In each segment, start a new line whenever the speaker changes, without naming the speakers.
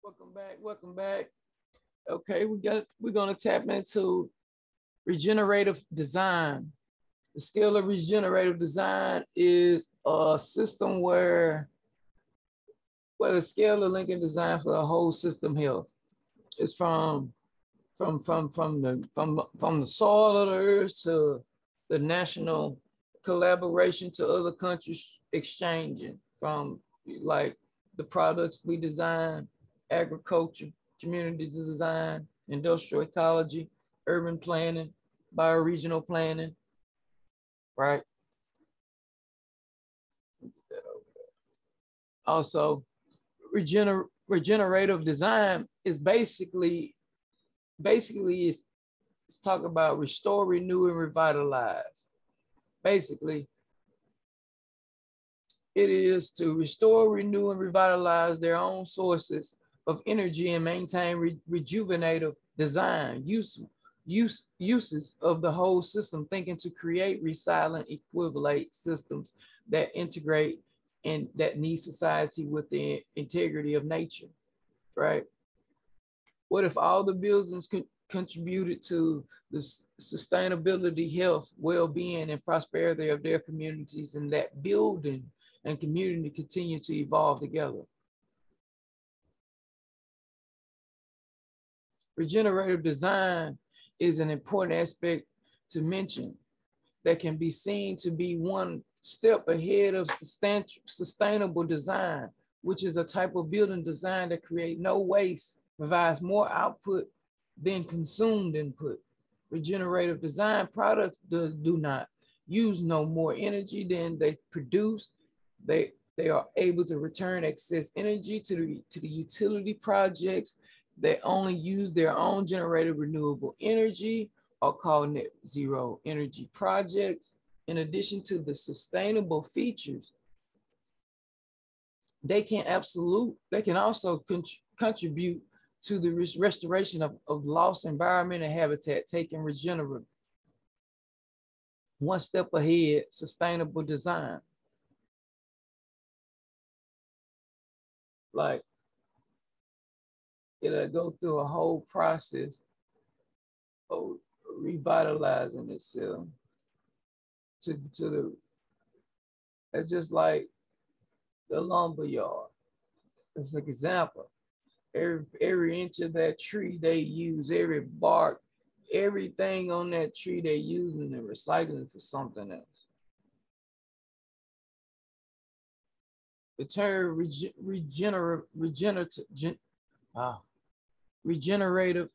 Welcome back. Welcome back. Okay, we're gonna tap into regenerative design. The skill of regenerative design is a system where the scale of linking design for the whole system health. It's from the soil of the earth to the national collaboration to other countries exchanging from like the products we design, agriculture, community design, industrial ecology, urban planning, bioregional planning, right? Also, regenerative design is basically it's talk about restore, renew, and revitalize. Basically, it is to restore, renew, and revitalize their own sources of energy and maintain rejuvenative design uses of the whole system, thinking to create resilient equivalent systems that integrate and that need society with the integrity of nature, right? What if all the buildings contributed to the sustainability, health, well-being, and prosperity of their communities, and that building and community continue to evolve together? Regenerative design is an important aspect to mention that can be seen to be one step ahead of sustainable design, which is a type of building design that creates no waste, provides more output than consumed input. Regenerative design products do not use no more energy than they produce. They are able to return excess energy to the utility projects. They only use their own generated renewable energy, or called net zero energy projects. In addition to the sustainable features, they can also contribute to the restoration of lost environment and habitat, taking regenerative one step ahead, sustainable design. Like, it'll go through a whole process of revitalizing itself to the, it's just like the lumber yard. It's an example. Every inch of that tree they use, every bark, everything on that tree they using and recycling for something else. The term regenerative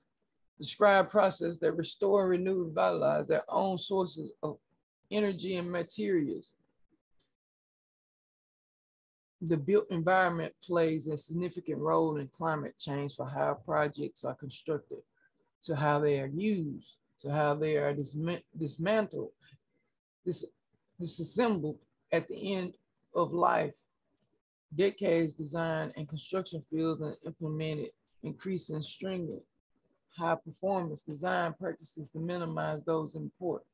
describe process that restore, renew, revitalize their own sources of energy and materials. The built environment plays a significant role in climate change for how projects are constructed, to how they are used, to how they are dismantled, disassembled at the end of life. Decades design and construction fields and implemented increasing stringent high performance design practices to minimize those important.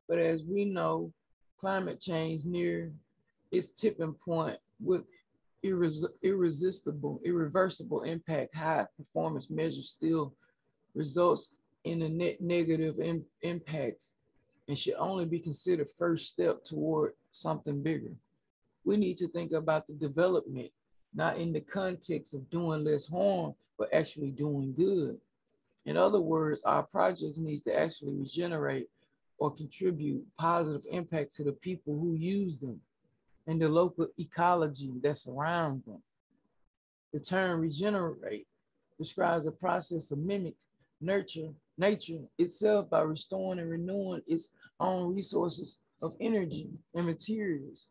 But as we know, climate change near its tipping point with irreversible impact, high performance measures still results in a net negative impacts and should only be considered first step toward something bigger. We need to think about the development, not in the context of doing less harm, but actually doing good. In other words, our projects need to actually regenerate or contribute positive impact to the people who use them and the local ecology that surrounds them. The term regenerate describes a process of mimic nurture nature itself by restoring and renewing its own resources of energy and materials.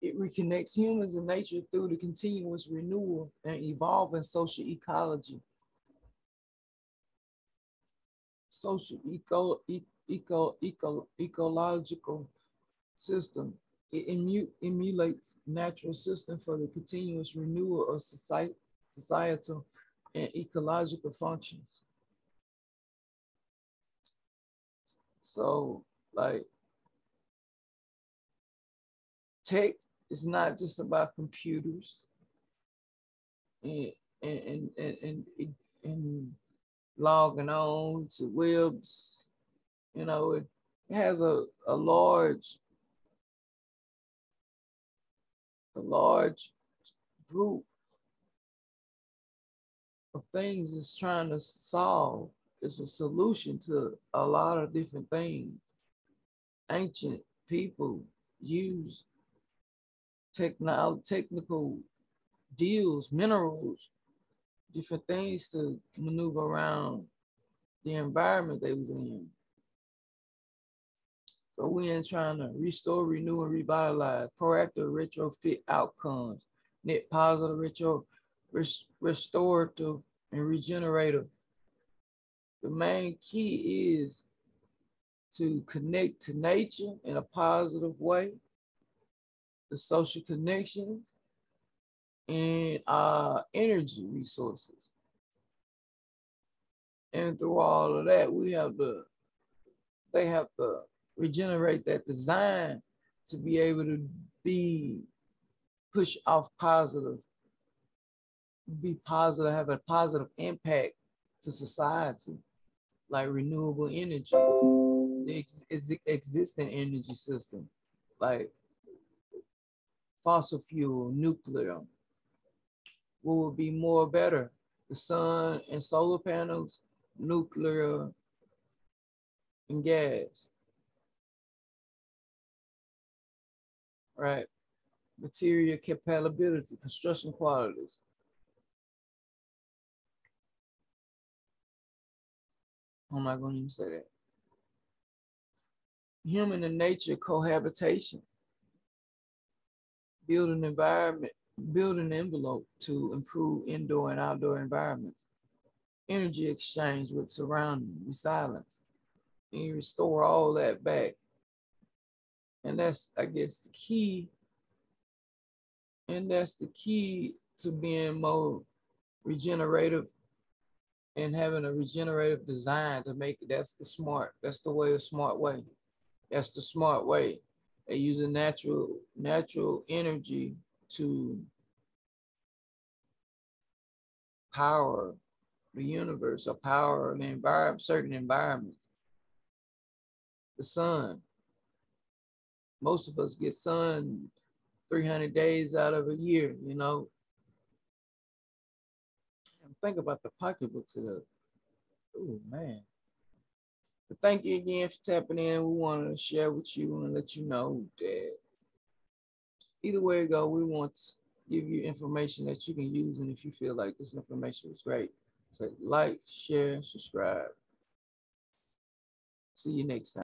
It reconnects humans and nature through the continuous renewal and evolving social ecology. Social ecological system. It emulates natural system for the continuous renewal of societal and ecological functions. So, like, tech is not just about computers and and logging on to webs. You know, it has a large group of things it's trying to solve. It's a solution to a lot of different things. Ancient people use technical deals, minerals, different things to maneuver around the environment they was in. So we ain't trying to restore, renew, and revitalize, proactive retrofit outcomes, net positive restorative, and regenerative. The main key is to connect to nature in a positive way, the social connections, and our energy resources. And through all of that, they have to regenerate that design to be able to be push off positive, be positive, have a positive impact to society, like renewable energy, the existing energy system, like fossil fuel, nuclear. What would be more better? The sun and solar panels, nuclear and gas, right? Material compatibility, construction qualities. I'm not going to even say that. Human and nature cohabitation. Build an environment, build an envelope to improve indoor and outdoor environments. Energy exchange with surrounding, resilience. And you restore all that back. And that's, I guess, the key. And that's the key to being more regenerative and having a regenerative design to make it. That's the smart way. That's the smart way. They use a natural energy to power the universe or power the environment, certain environments. The sun. Most of us get sun 300 days out of a year, you know. And think about the pocketbooks of the, oh man. But thank you again for tapping in. We wanted to share with you and let you know that either way it go, we want to give you information that you can use. And if you feel like this information was great, so like, share, subscribe. See you next time.